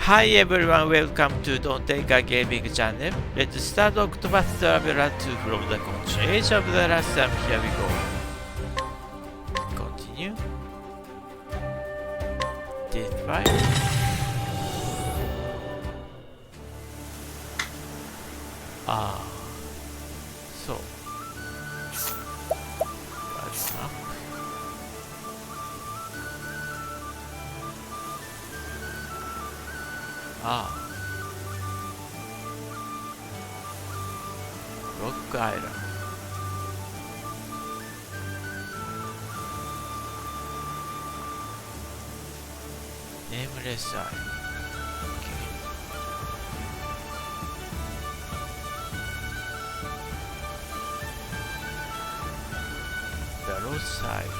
Hi everyone, welcome to Don't Take a Gaming channel. Let's start Octopath Traveler 2 from the continuation of the last time. Here we go. Continue. This fight. So. What's up? Rock Island. Nameless Island. Okay. The Lost Island.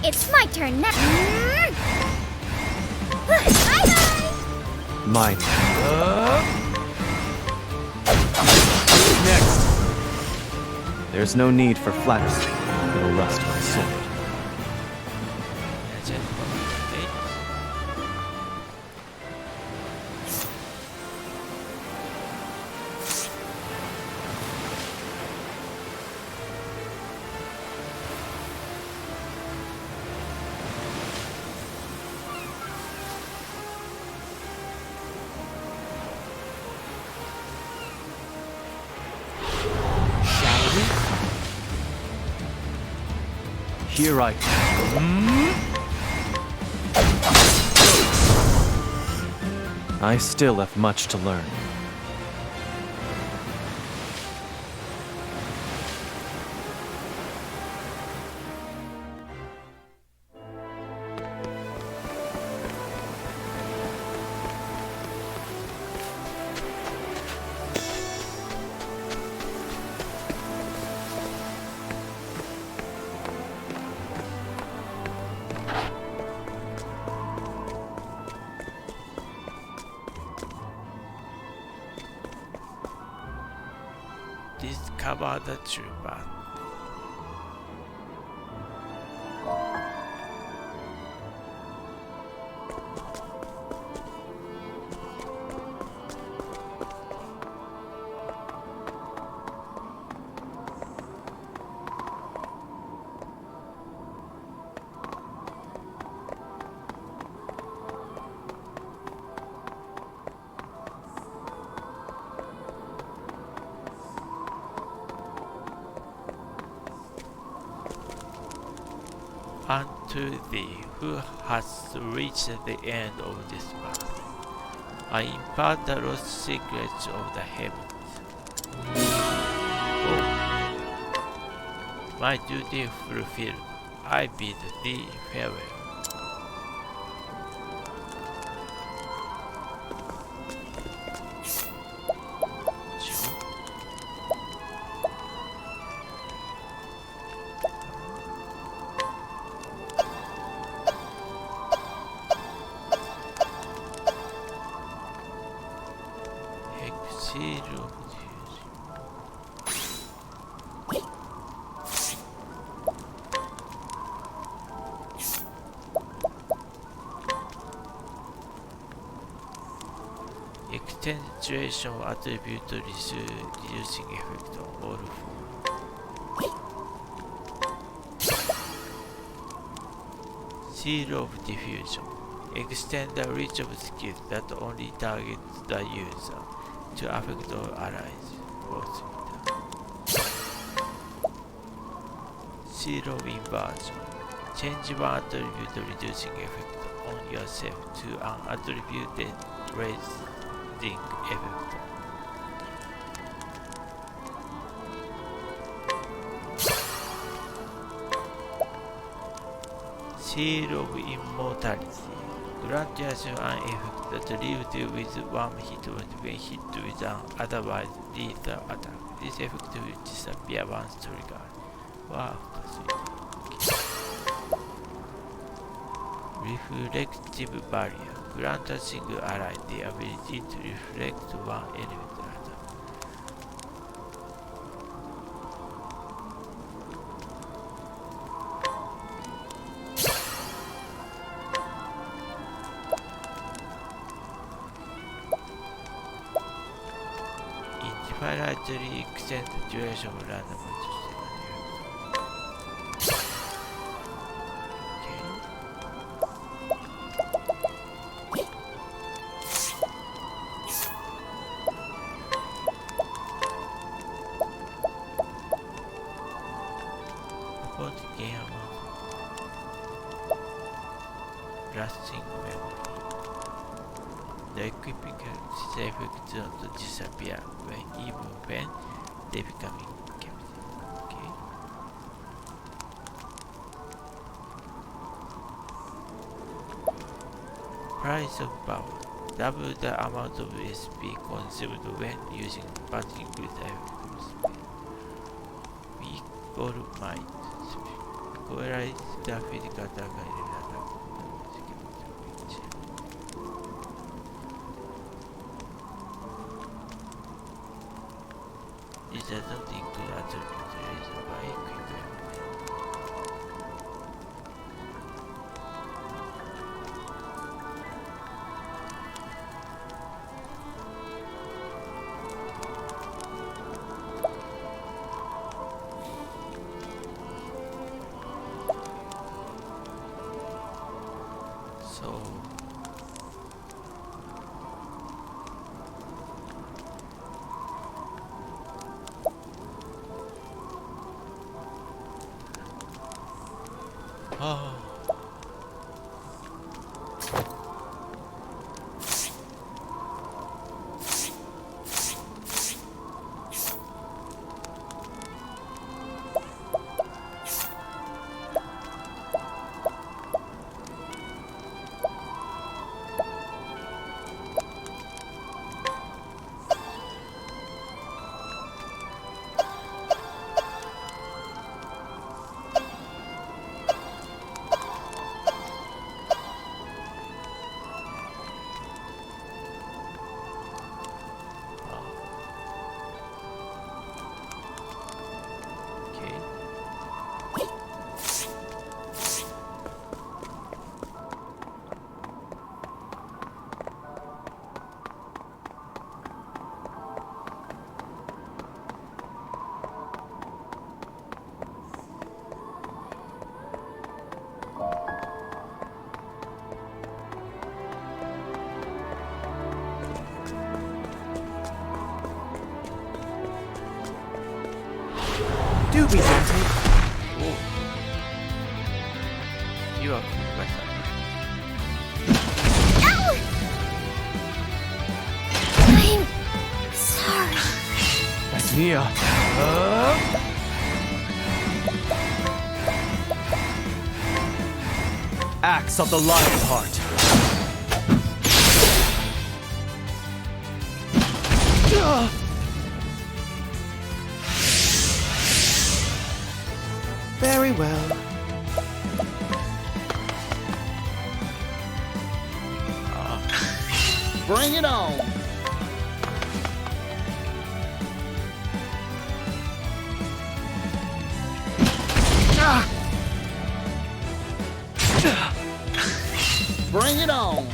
It's my turn now. Bye-bye. Mine. Next. There's no need for flattery. It'll rust my sword. Here I come. I still have much to learn. Discover the trooper. Unto thee who hast reached the end of this path, I impart the lost secrets of the heavens. Oh, my duty fulfilled, I bid thee farewell. Extension attribute reducing effect on all forms. Seal of diffusion. Extend the reach of skills that only target the user to affect all allies. Seal of inversion. Change one attribute reducing effect on yourself to an attribute that raises effect. Seal of Immortality. Grant yourself an effect that leaves you with one hit when hit with an otherwise lethal attack. This effect will disappear once triggered. Wow, that's it. Reflective Barrier. Grant a single ally the ability to reflect one element attack. Infinitely extend the duration of random upon the gain amount lasting memory. The equipping effect does not disappear even when they become captive. Okay. Price of power. Double the amount of SP consumed when using parting with effective spell. Weak or might. Equalize the physical attack and attack. This does not include attributes raised by quick weapon. So oh. Do be gentle. Oh. You are better. Ow! I'm sorry. That's Mia. Axe of the lion heart. Very well. Bring it on! Bring it on!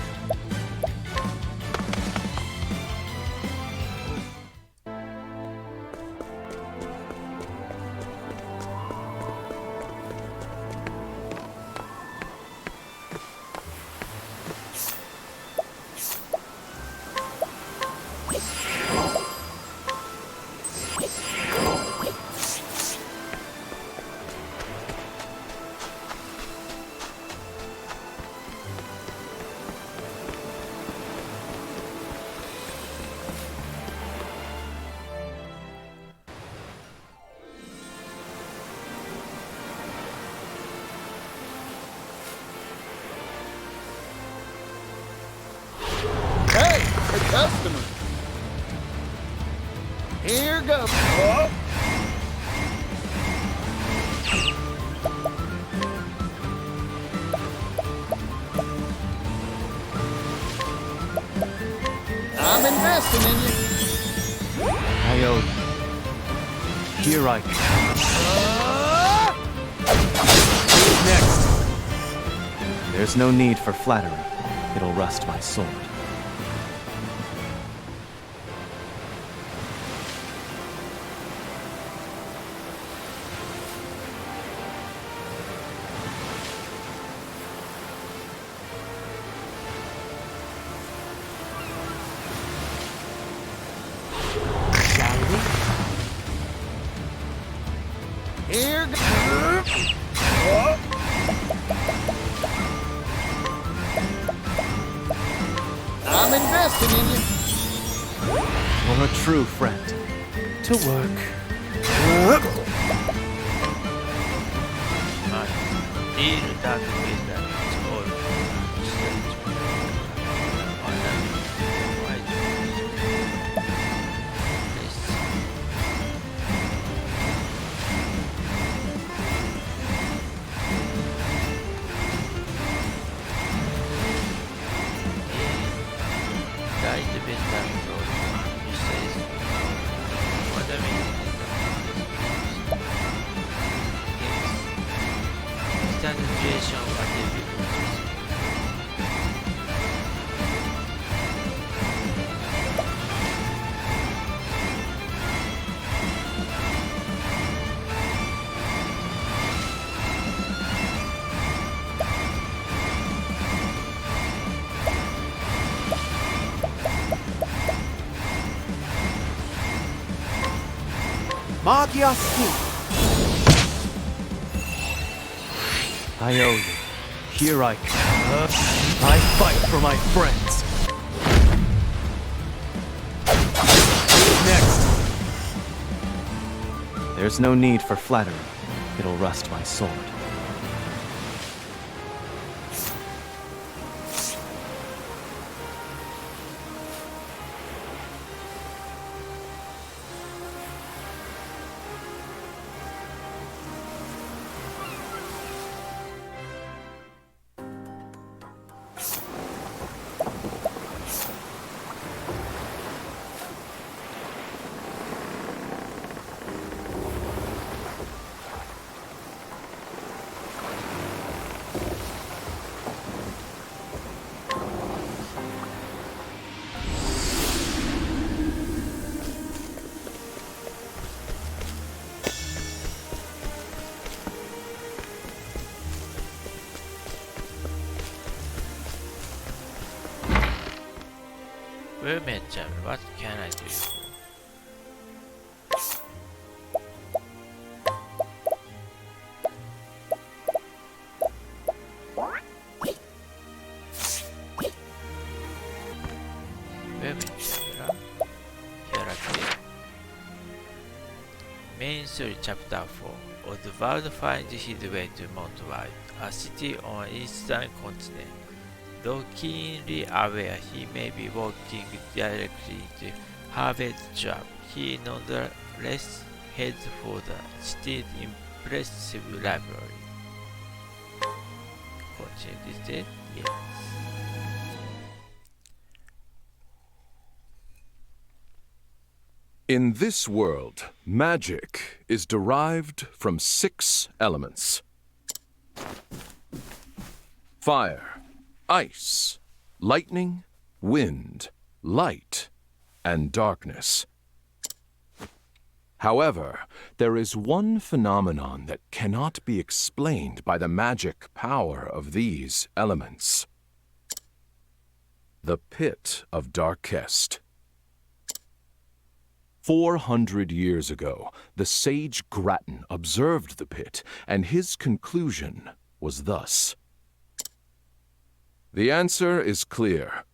customer. Here goes. I'm investing in you. I owe you. Here I come. Next! There's no need for flattery. It'll rust my sword. Here goes. I'm investing in you. You're a true friend. To work. ディールダークウェザースコール大事ベンダーとミステリーまだ見てスタンドシチュエーションはデビューマギアスキン I owe you. Here I come. I fight for my friends. Next. There's no need for flattery. It'll rust my sword. Merchant, what can I do for? Main story chapter 4. Osvald finds his way to Montwide, a city on eastern continent. Though keenly aware he may be walking directly to Harvard's trap, he nonetheless heads for the city's impressive library. Continue this day? Yes. In this world, magic is derived from 6 elements. Fire, ice, lightning, wind, light, and darkness. However, there is one phenomenon that cannot be explained by the magic power of these elements. The Pit of Darkest. 400 years ago, the sage Grattan observed the pit, and his conclusion was thus. The answer is clear.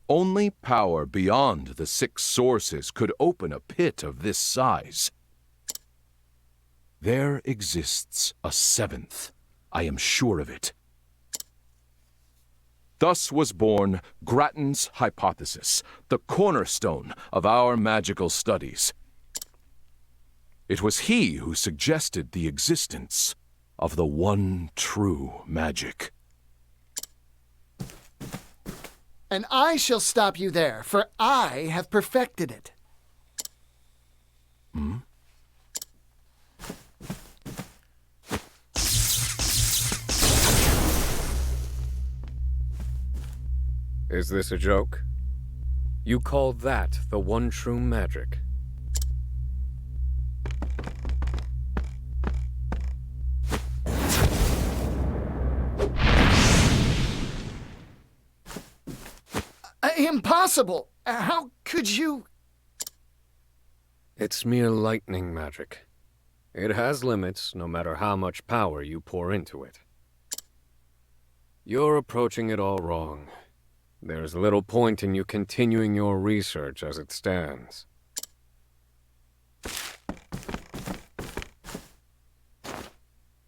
Only power beyond the 6 sources could open a pit of this size. There exists a 7th. I am sure of it. Thus was born Grattan's hypothesis, the cornerstone of our magical studies. It was he who suggested the existence of the one true magic. And I shall stop you there, for I have perfected it. Is this a joke? You call that the one true magic? Impossible! How could you... It's mere lightning magic. It has limits, no matter how much power you pour into it. You're approaching it all wrong. There's little point in you continuing your research as it stands.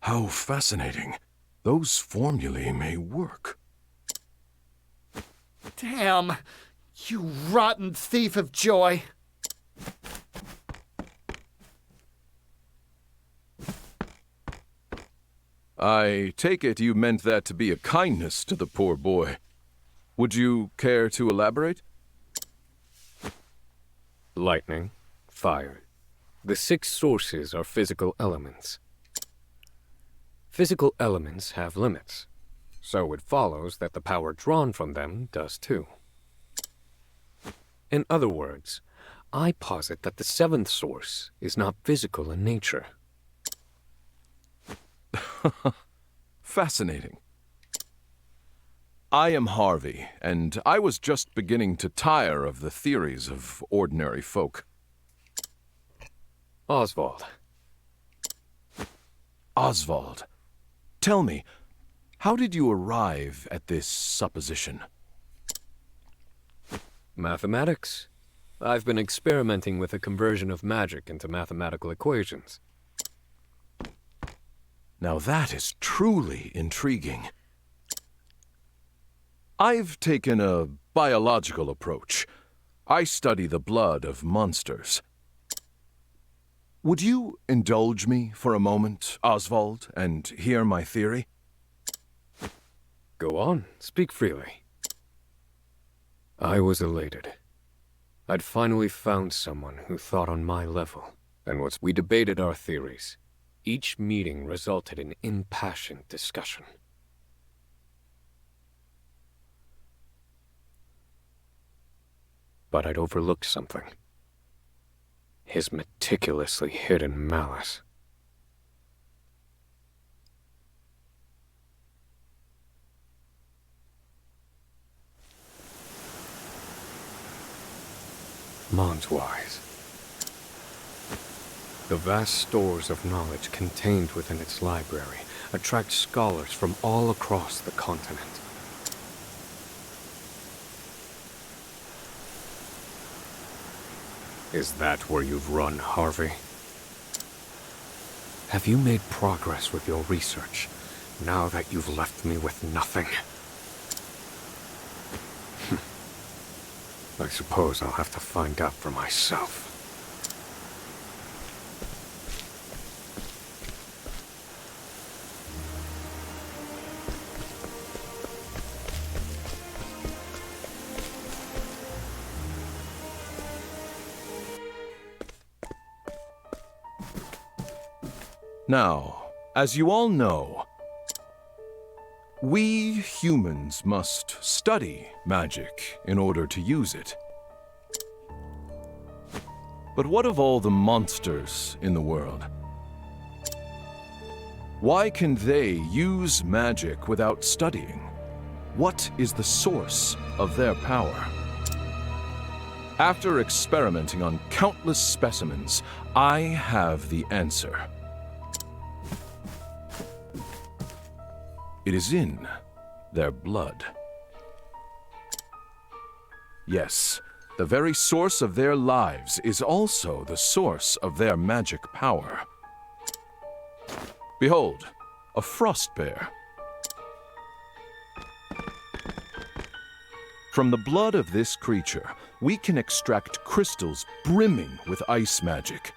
How fascinating. Those formulae may work. Damn! You rotten thief of joy! I take it you meant that to be a kindness to the poor boy. Would you care to elaborate? Lightning, fire. The 6 sources are physical elements. Physical elements have limits, so it follows that the power drawn from them does too. In other words, I posit that the 7th source is not physical in nature. Fascinating. I am Harvey, and I was just beginning to tire of the theories of ordinary folk. Osvald. Osvald, tell me, how did you arrive at this supposition? Mathematics. I've been experimenting with the conversion of magic into mathematical equations. Now that is truly intriguing. I've taken a biological approach. I study the blood of monsters. Would you indulge me for a moment, Osvald, and hear my theory? Go on, speak freely. I was elated. I'd finally found someone who thought on my level, and we debated our theories. Each meeting resulted in impassioned discussion. But I'd overlooked something. His meticulously hidden malice. Monswise. The vast stores of knowledge contained within its library attract scholars from all across the continent. Is that where you've run, Harvey? Have you made progress with your research, now that you've left me with nothing? I suppose I'll have to find out for myself. Now, as you all know, we humans must study magic in order to use it. But what of all the monsters in the world? Why can they use magic without studying? What is the source of their power? After experimenting on countless specimens, I have the answer. It is in their blood. Yes, the very source of their lives is also the source of their magic power. Behold, a frost bear. From the blood of this creature, we can extract crystals brimming with ice magic.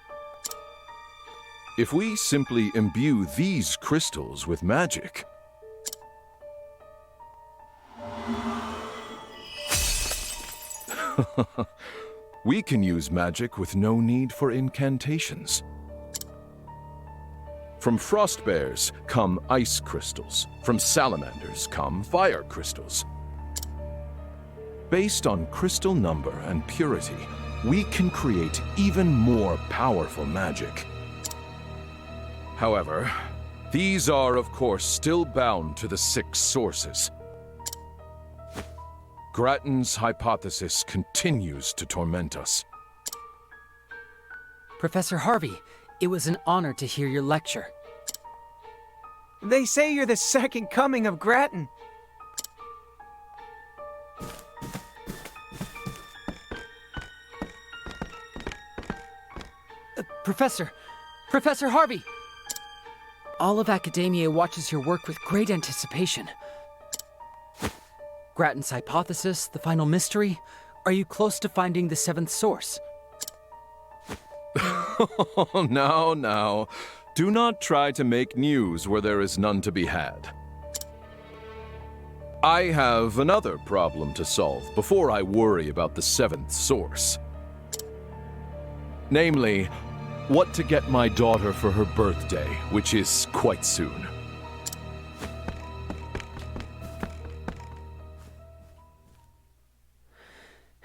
If we simply imbue these crystals with magic, we can use magic with no need for incantations. From frost bears come ice crystals. From salamanders come fire crystals. Based on crystal number and purity, we can create even more powerful magic. However, these are, of course, still bound to the 6 sources. Grattan's hypothesis continues to torment us. Professor Harvey, it was an honor to hear your lecture. They say you're the second coming of Grattan. Professor Harvey! All of academia watches your work with great anticipation. Grattan's hypothesis, the final mystery. Are you close to finding the 7th source? Oh, now. Do not try to make news where there is none to be had. I have another problem to solve before I worry about the 7th source. Namely, what to get my daughter for her birthday, which is quite soon.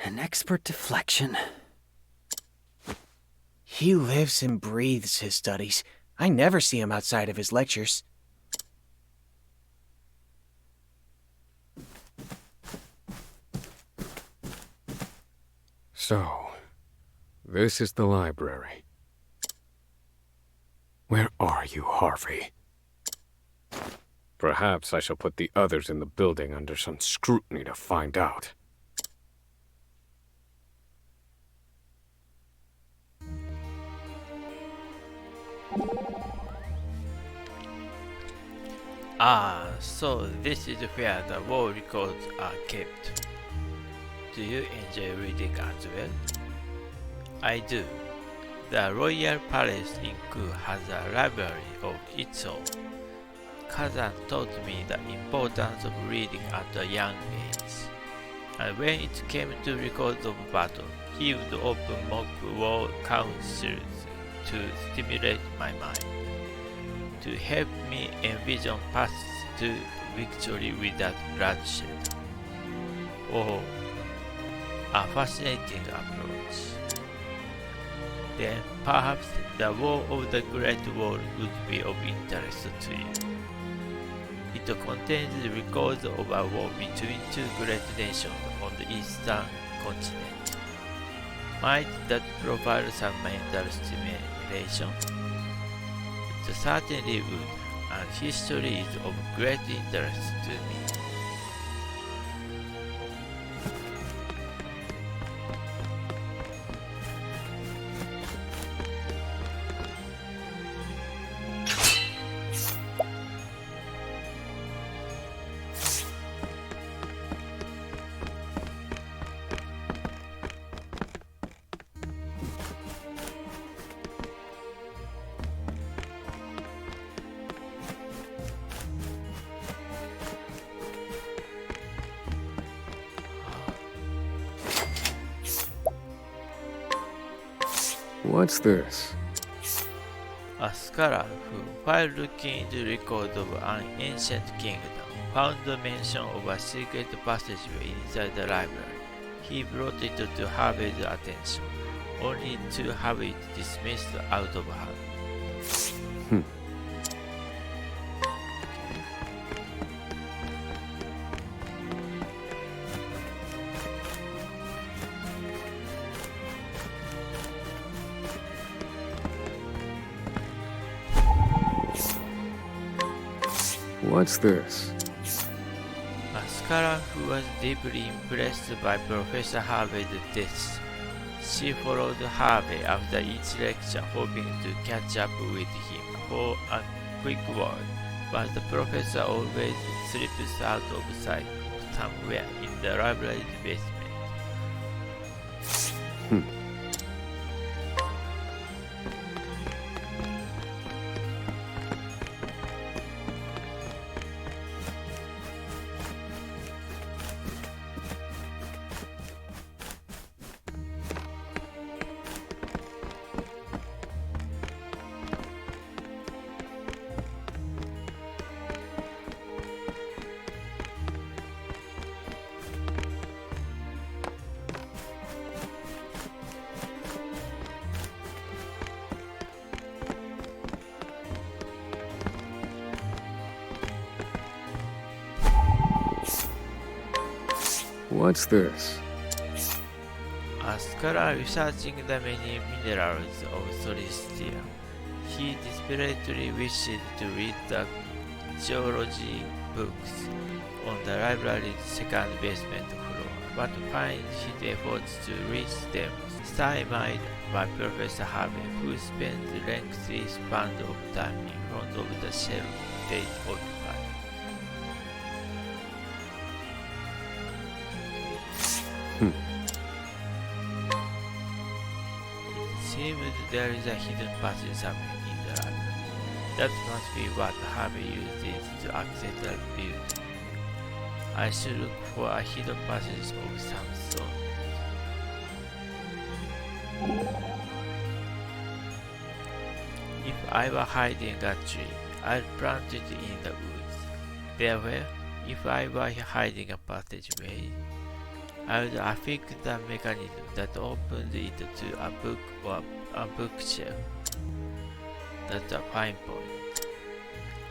An expert deflection. He lives and breathes his studies. I never see him outside of his lectures. So, this is the library. Where are you, Harvey? Perhaps I shall put the others in the building under some scrutiny to find out. So this is where the war records are kept. Do you enjoy reading as well? I do. The Royal Palace in Ku has a library of its own. Kazan taught me the importance of reading at a young age. And when it came to records of battle, he would open mock war councils to stimulate my mind, to help me envision paths to victory without bloodshed. Oh, a fascinating approach. Then perhaps the War of the Great Wall would be of interest to you. It contains records of a war between 2 great nations on the eastern continent. Might that provide some mental stimulation? It certainly would, and history is of great interest to me. What's this? A scholar who, while looking into records of an ancient kingdom, found the mention of a secret passageway inside the library. He brought it to Harvey's attention, only to have it dismissed out of hand. What's this? A scholar who was deeply impressed by Professor Harvey's death. She followed Harvey after each lecture, hoping to catch up with him for a quick word, but the professor always slips out of sight somewhere in the library's basement. What's this? A scholar researching the many minerals of Solistia. He desperately wished to read the geology books on the library's second basement floor, but finds his efforts to reach them stymied by Professor Harvey, who spends lengthy span of time in front of the shelf they occupy. It seems there is a hidden passage somewhere in the library. That must be what Harvey uses to access the building. I should look for a hidden passage of some sort. If I were hiding a tree, I'd plant it in the woods. Therefore, if I were hiding a passageway, I would affix the mechanism that opens it to a book or a bookshelf. That's a fine point.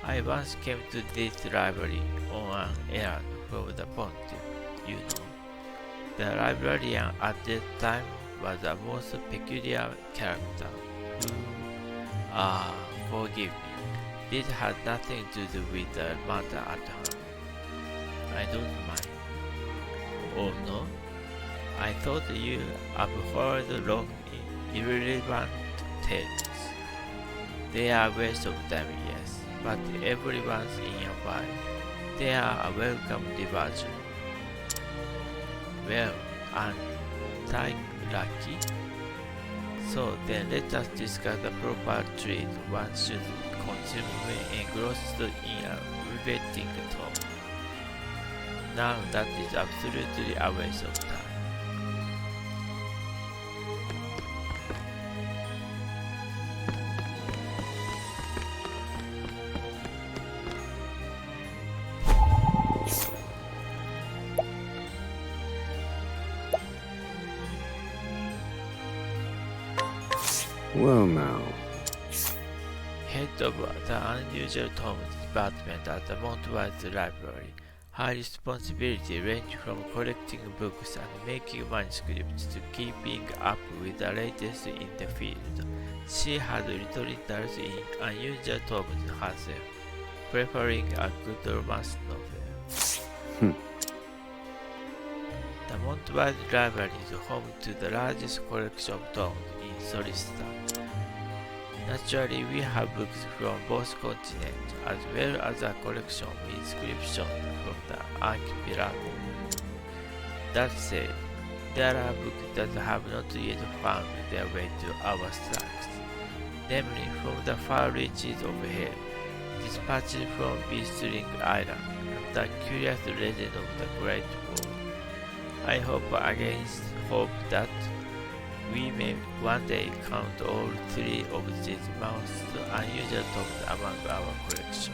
I once came to this library on an errand from the pontiff, you know. The librarian at that time was a most peculiar character who, forgive me, this had nothing to do with the matter at hand. I don't mind. Oh no? I thought you abhorred long, irrelevant tales. They are a waste of time, yes, but every once in a while, they are a welcome diversion. Well, aren't I lucky? So then let us discuss the proper treat one should consume when engrossed in a riveting talk. Now that is absolutely a waste of time. Well now. Head of the Unusual Tomes Department at the Montwise Library. Her responsibility range from collecting books and making manuscripts to keeping up with the latest in the field. She had little interest in unusual tomes herself, preferring a good romance novel. The Montwise Library is home to the largest collection of tomes in Solistan. Naturally, we have books from both continents, as well as a collection of inscriptions from the archipelago. That said, there are books that have not yet found their way to our stacks, namely from the far reaches of hell, dispatched from Beastling Island, and the curious legend of the Great War. I hope against hope that we may one day count all three of these most unusual tomes among our collection.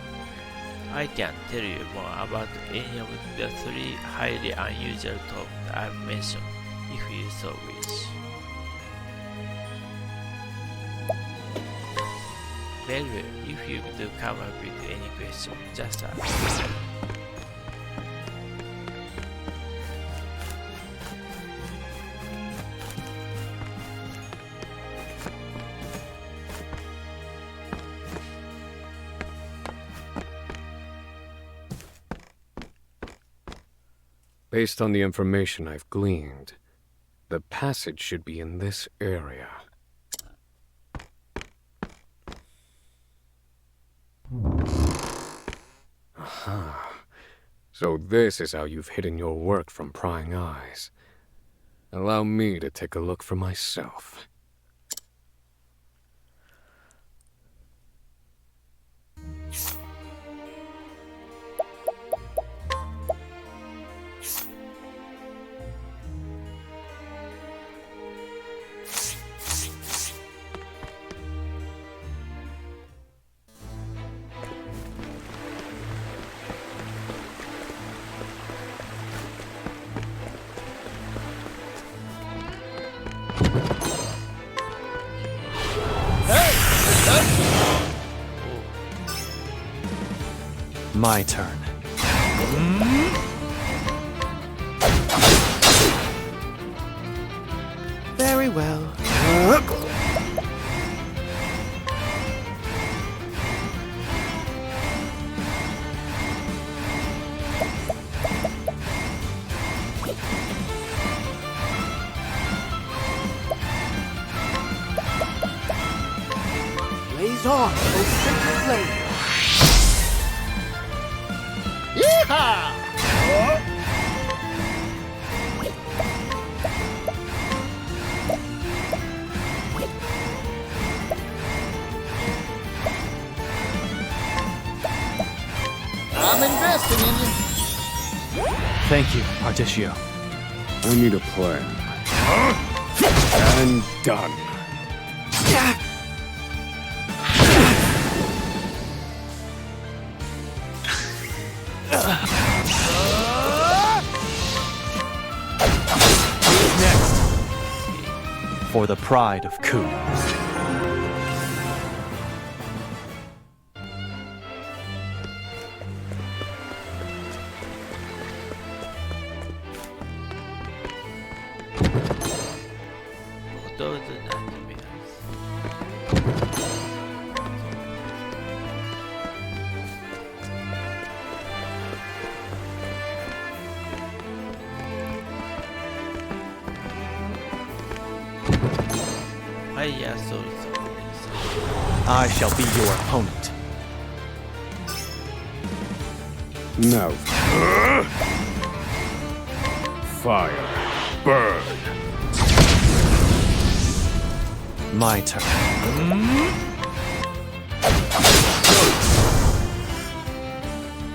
I can tell you more about any of the three highly unusual tomes I've mentioned if you so wish. Well, if you do come up with any question, just ask. Based on the information I've gleaned, the passage should be in this area. Aha. So this is how you've hidden your work from prying eyes. Allow me to take a look for myself. My turn. Very well. Blaze on, O sacred flame! Yeehaw! I'm investing in you. Thank you, Particio. I need a plan. And done. Who's next? For the pride of Ku. Those are nightmares. Hiya, souls. I shall be your opponent. Now. Fire. Burn. My turn.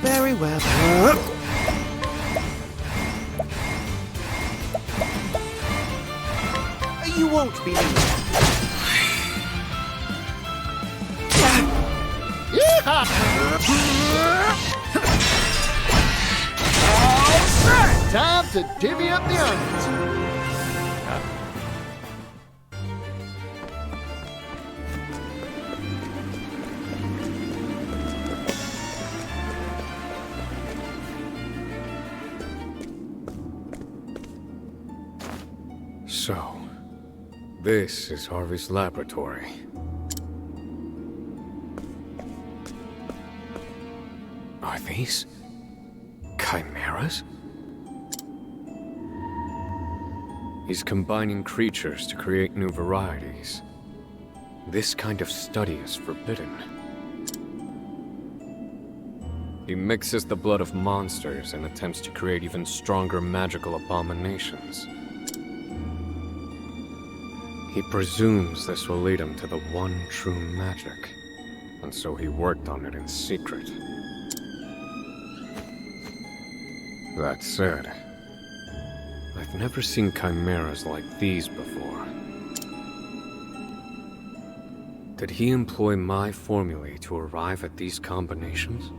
Very well. You won't believe it. Time to divvy up the onions. So, this is Harvey's laboratory. Are these chimeras? He's combining creatures to create new varieties. This kind of study is forbidden. He mixes the blood of monsters and attempts to create even stronger magical abominations. He presumes this will lead him to the one true magic, and so he worked on it in secret. That said, I've never seen chimeras like these before. Did he employ my formulae to arrive at these combinations?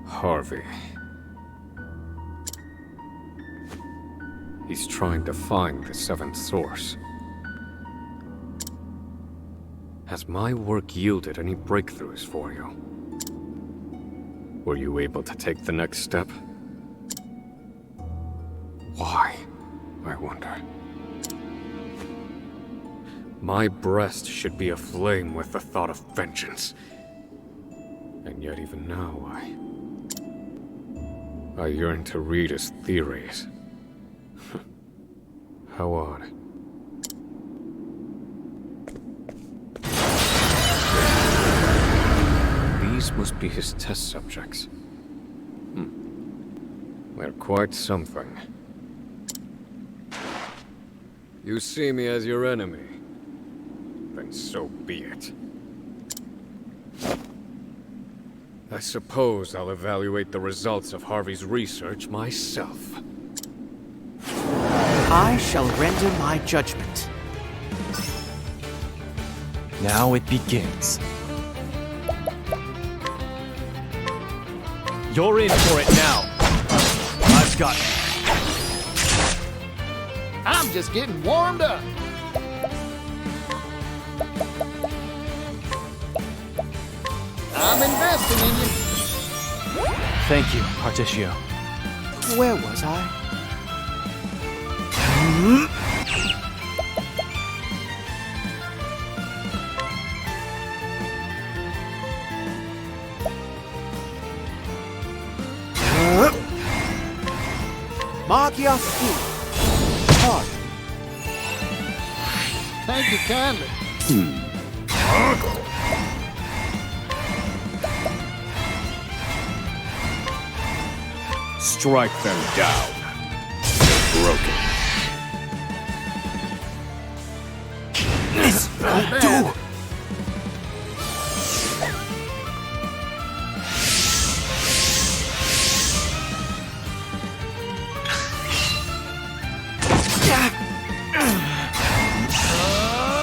Harvey. He's trying to find the seventh source. Has my work yielded any breakthroughs for you? Were you able to take the next step? Why, I wonder. My breast should be aflame with the thought of vengeance. And yet even now, I yearn to read his theories. How odd. These These must be his test subjects. They're quite something. You see me as your enemy, then so be it. I suppose I'll evaluate the results of Harvey's research myself. I shall render my judgment. Now it begins. You're in for it now. I've got you. I'm just getting warmed up. I'm investing in you. Thank you, Particio. Where was I? Magia ski. Hard. Thank you kindly. Strike them down. They're broken. This will do.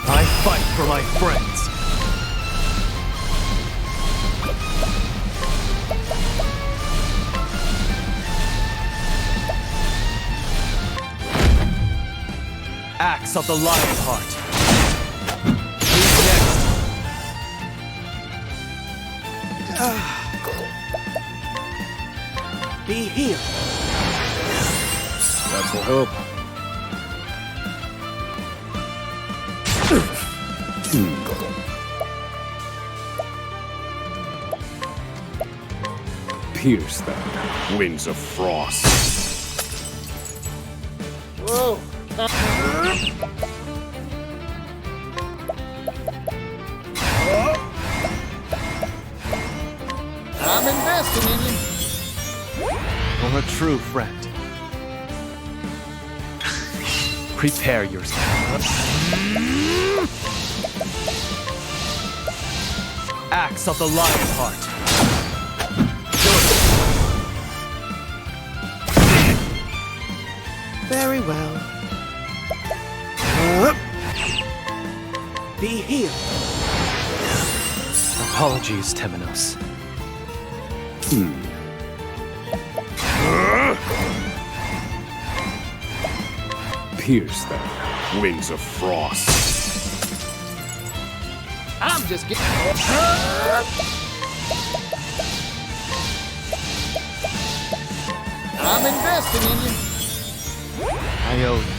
I fight for my friends. Axe of the lion heart. Who's next? Be healed. That will help. Pierce them, winds of frost. Whoa. I'm investing in you. For a true friend. Prepare yourself. Axe of the lion heart. Very well. Be healed. Apologies, Temenos. Pierce them, winds of frost. I'm just getting. I'm investing in you. I owe you.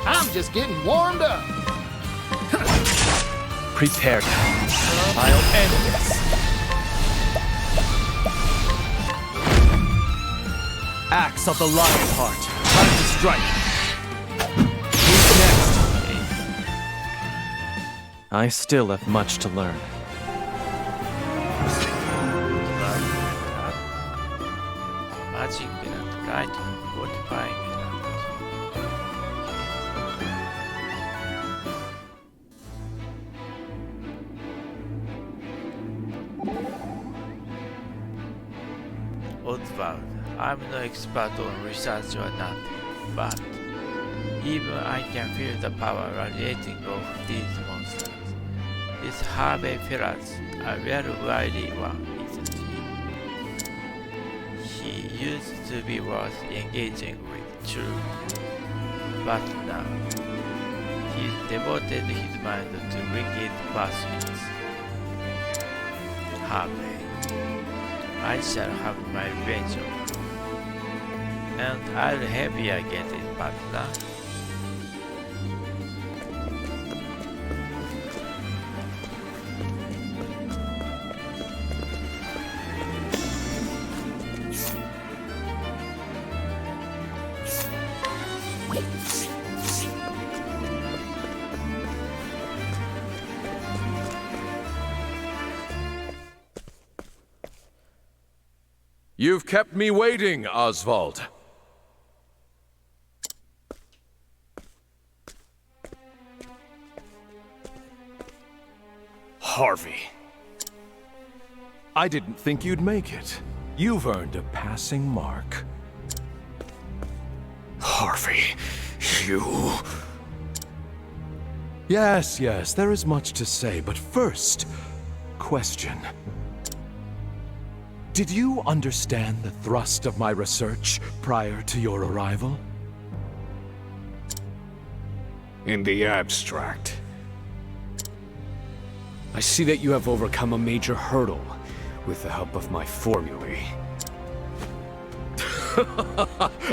I'm just getting warmed up. Prepare. I'll end this. Axe of the lion heart. Time to strike. Who's next? I still have much to learn. Magic and light fortifying and Osvald, I'm no expert on research or nothing, but even I can feel the power radiating off these monsters. This Harvey Ferraz, a real wily one, isn't he? He used to be worth engaging with, true, but now he's devoted his mind to wicked pursuits. Harvey, I shall have my revenge on you, and I'll help you get it, partner. You've kept me waiting, Osvald. Harvey. I didn't think you'd make it. You've earned a passing mark. Harvey, you... Yes, there is much to say, but first, question. Did you understand the thrust of my research prior to your arrival? In the abstract. I see that you have overcome a major hurdle with the help of my formulae.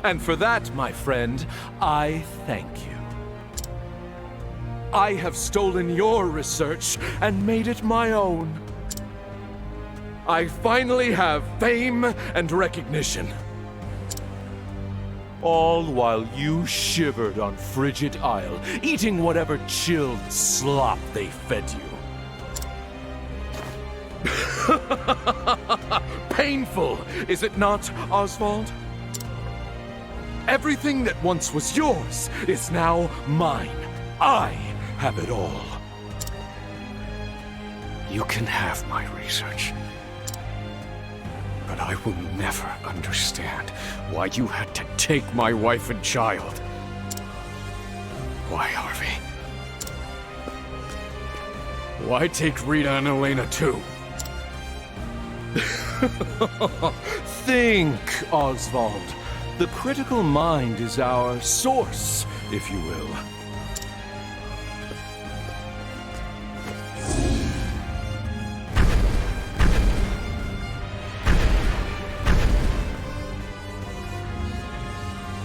And for that, my friend, I thank you. I have stolen your research and made it my own. I finally have fame and recognition. All while you shivered on Frigid Isle, eating whatever chilled slop they fed you. Painful, is it not, Osvald? Everything that once was yours is now mine. I have it all. You can have my research. But I will never understand why you had to take my wife and child. Why, Harvey? Why take Rita and Elena too? Think, Osvald. The critical mind is our source, if you will.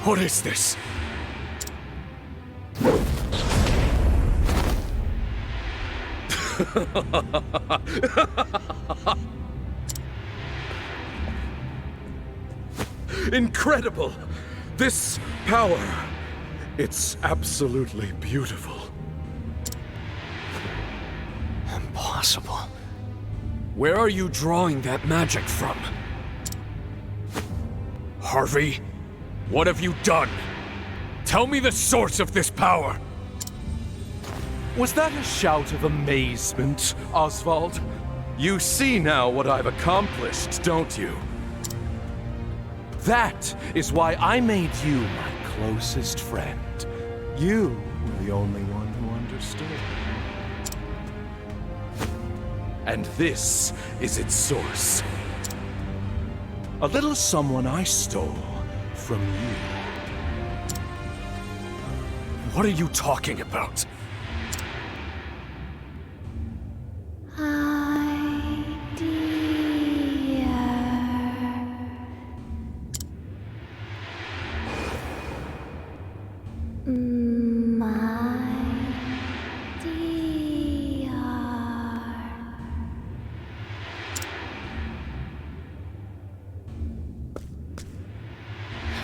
What is this? Incredible! This power, it's absolutely beautiful. Impossible. Where are you drawing that magic from? Harvey, what have you done? Tell me the source of this power! Was that a shout of amazement, Osvald? You see now what I've accomplished, don't you? That is why I made you my closest friend. You were the only one who understood. And this is its source. A little someone I stole from you. What are you talking about?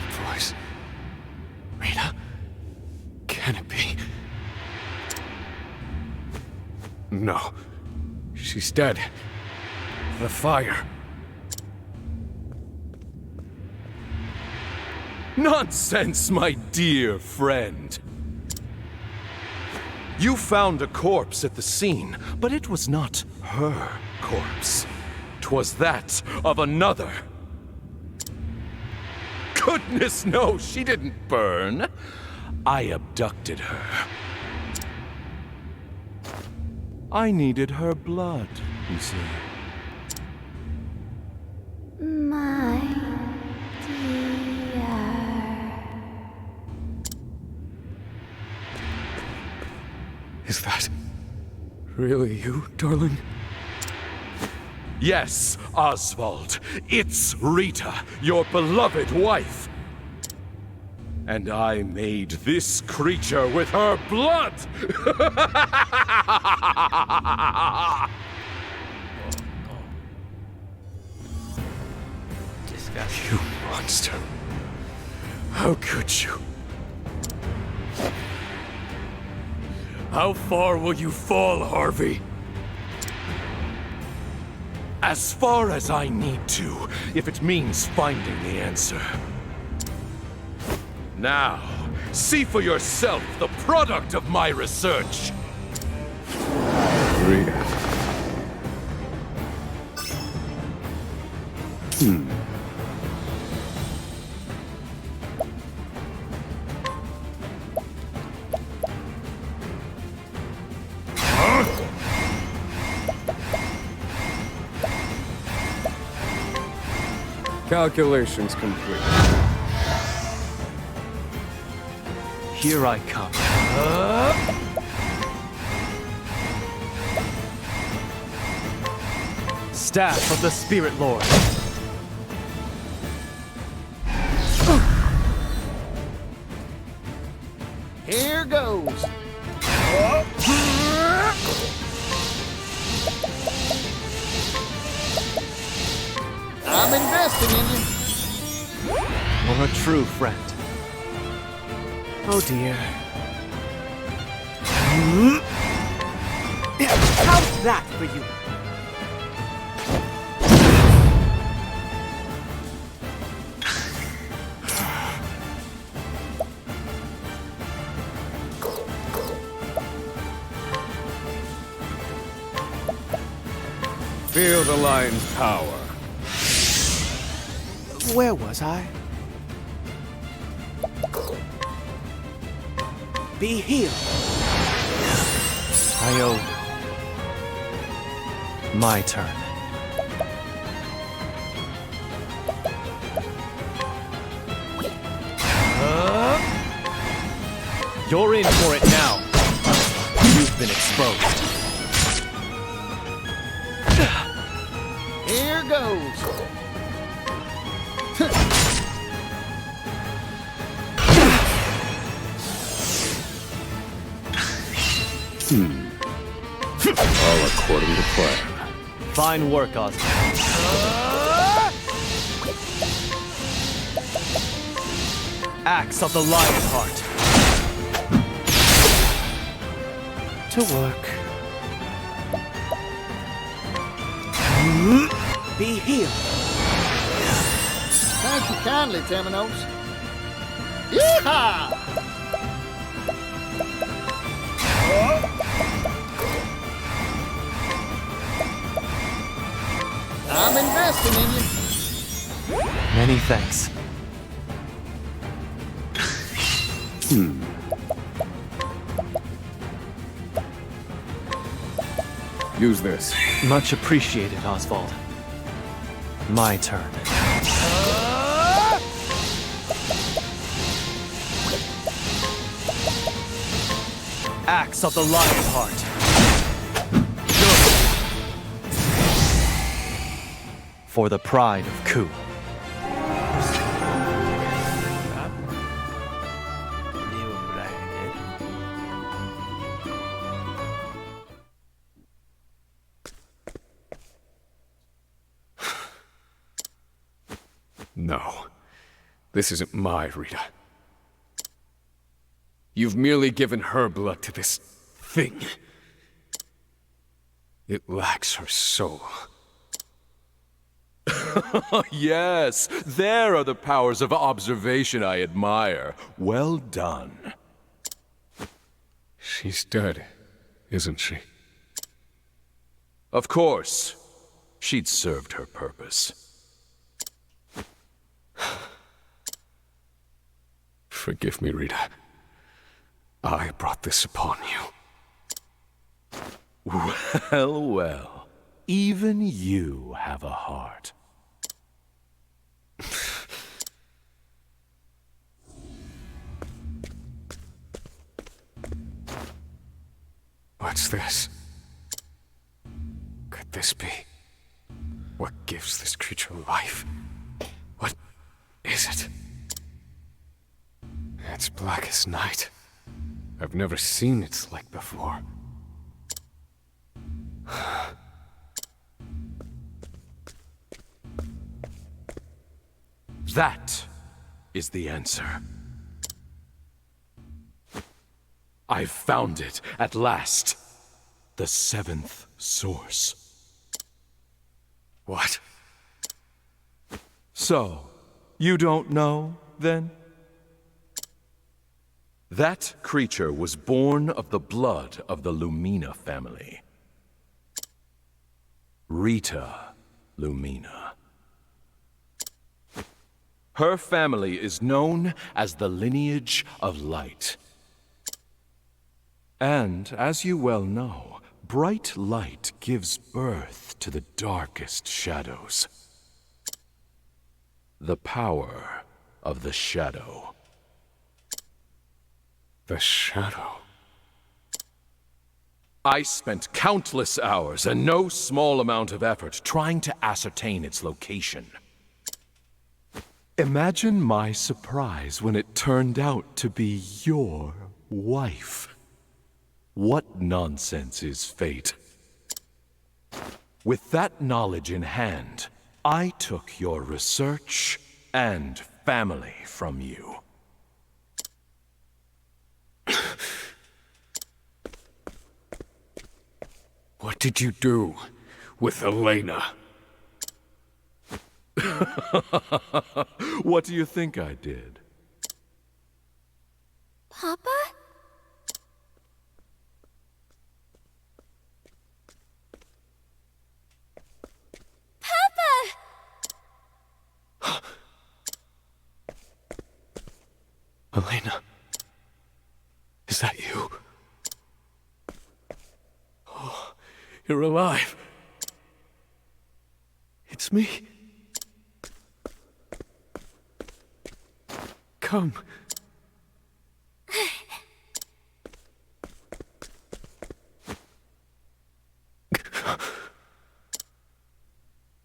Voice. Rita? Can it be? No. She's dead. The fire. Nonsense, my dear friend. You found a corpse at the scene, but it was not her corpse. 'Twas that of another. Goodness, no, she didn't burn. I abducted her. I needed her blood, you see. My dear. Is that really you, darling? Yes, Osvald. It's Rita, your beloved wife. And I made this creature with her blood! Disgusting. You monster. How could you? How far will you fall, Harvey? As far as I need to, if it means finding the answer. Now, see for yourself the product of my research. Rita. Calculations complete. Here I come. Staff of the Spirit Lord. Here goes. I'm investing in you. You're a true friend. Oh dear. How's that for you? Feel the lion's power. Where was I? Be healed. I owe you. My turn. You're in for it now. You've been exposed. Here goes. All according to plan. Fine work, Osvald. Axe of the Lion's Heart. To work. Be healed. Thank you kindly, Temenos. Yeehaw! I'm investing in you. Many thanks. Use this. Much appreciated, Osvald. My turn. Axe of the Lion's Heart. For the pride of Ku. No. This isn't my Rita. You've merely given her blood to this thing. It lacks her soul. Yes, there are the powers of observation I admire. Well done. She's dead, isn't she? Of course. She'd served her purpose. Forgive me, Rita. I brought this upon you. Well, well. Even you have a heart. What's this? Could this be? What gives this creature life? What is it? It's black as night. I've never seen its like before. That is the answer. I've found it at last. The seventh source. What? So, you don't know, then? That creature was born of the blood of the Lumina family. Rita Lumina. Her family is known as the Lineage of Light. And, as you well know, bright light gives birth to the darkest shadows. The power of the shadow. The shadow. I spent countless hours and no small amount of effort trying to ascertain its location. Imagine my surprise when it turned out to be your wife. What nonsense is fate? With that knowledge in hand, I took your research and family from you. What did you do with Elena? What do you think I did? Papa? Elena, is that you? Oh, you're alive. It's me. Come.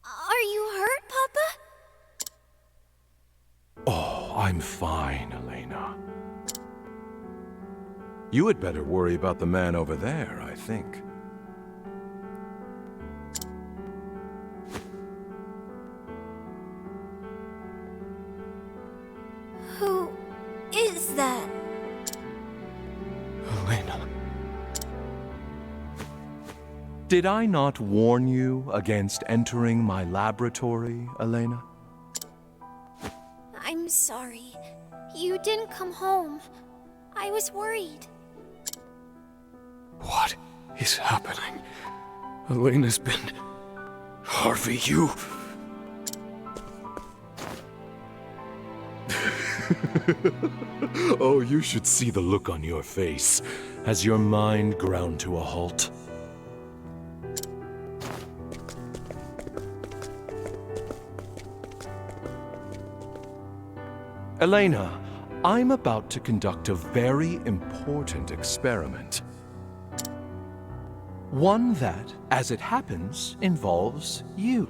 Are you hurt, Papa? Oh, I'm fine, Elena. You had better worry about the man over there, I think. Who is that? Elena. Did I not warn you against entering my laboratory, Elena? I'm sorry. You didn't come home. I was worried. What is happening? Elena's been... Harvey, you... Oh, you should see the look on your face as your mind ground to a halt. Elena, I'm about to conduct a very important experiment. One that, as it happens, involves you.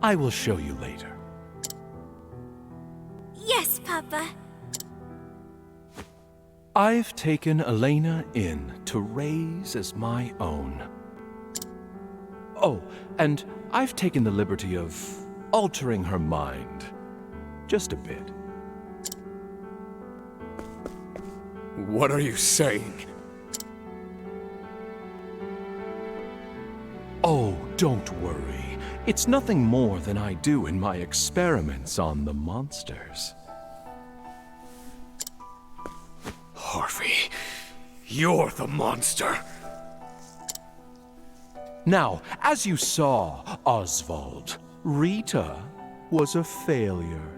I will show you later. Yes, Papa. I've taken Elena in to raise as my own. Oh, and I've taken the liberty of altering her mind. Just a bit. What are you saying? Oh, don't worry. It's nothing more than I do in my experiments on the monsters. Harvey, you're the monster. Now, as you saw, Osvald, Rita was a failure.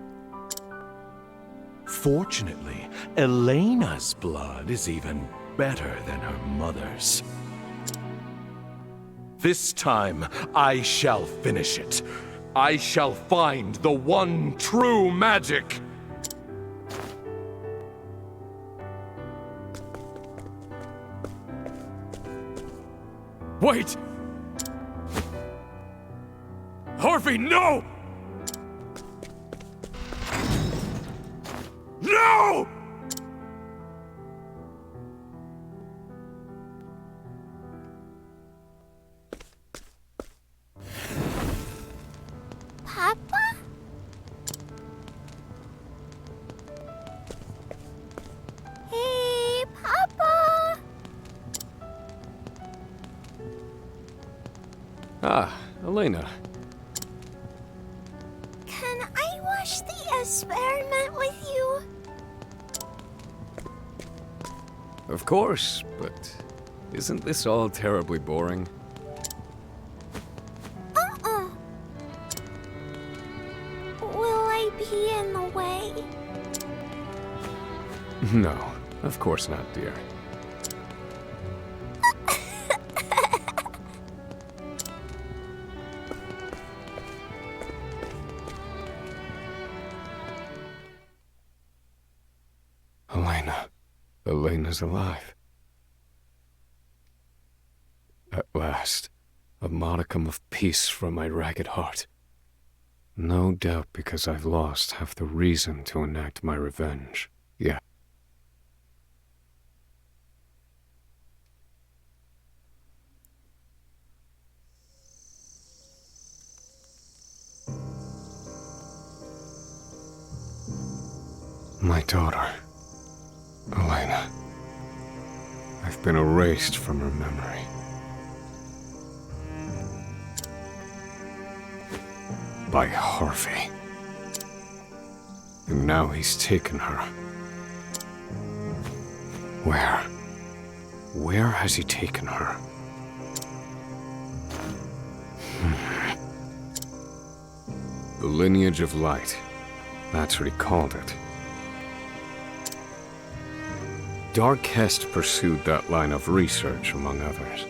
Fortunately, Elena's blood is even better than her mother's. This time, I shall finish it. I shall find the one true magic. Wait! Harvey, no! No! Papa? Hey, Papa! Ah, Elena. experiment with you? Of course, but isn't this all terribly boring? Will I be in the way? No, of course not, dear. Elena's alive. At last, a modicum of peace from my ragged heart. No doubt because I've lost half the reason to enact my revenge. Yeah. My daughter, Elena. I've been erased from her memory. By Harvey. And now he's taken her. Where? Where has he taken her? The lineage of light. That's what he called it. Darkhest pursued that line of research, among others.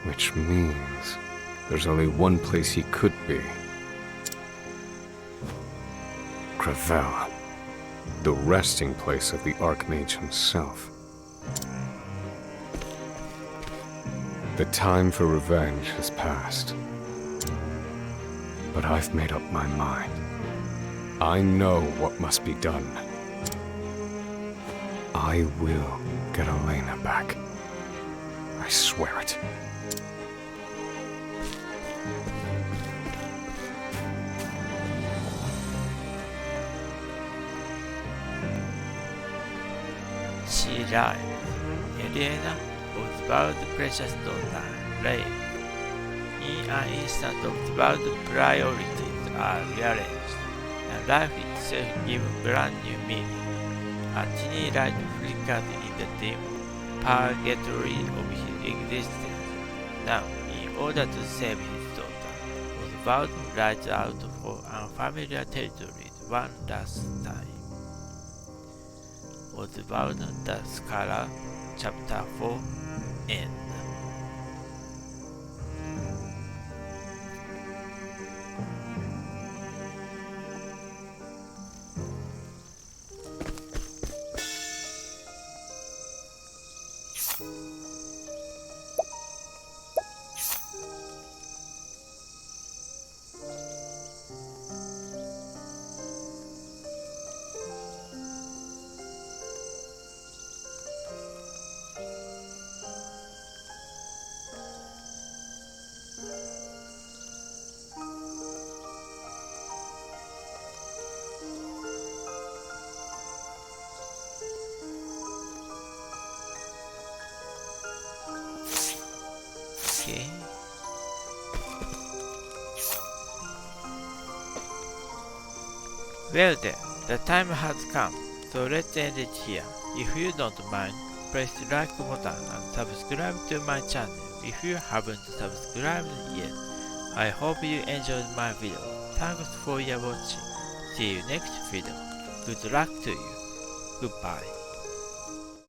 Which means there's only one place he could be. Gravel. The resting place of the Archmage himself. The time for revenge has passed. But I've made up my mind. I know what must be done. I will get Elena back. I swear it. She died. Elena, Osvald's precious daughter, lay. In an instant, Osvald's priorities are rearranged, and life itself given brand new meaning. A tiny light flickered in the dim purgatory of his existence. Now, in order to save his daughter, Osvald rides out for unfamiliar territories one last time. Osvald the Scholar, Chapter 4, End. Okay. Well then, the time has come, so let's end it here. If you don't mind, press the like button and subscribe to my channel if you haven't subscribed yet. I hope you enjoyed my video. Thanks for your watching. See you next video. Good luck to you. Goodbye.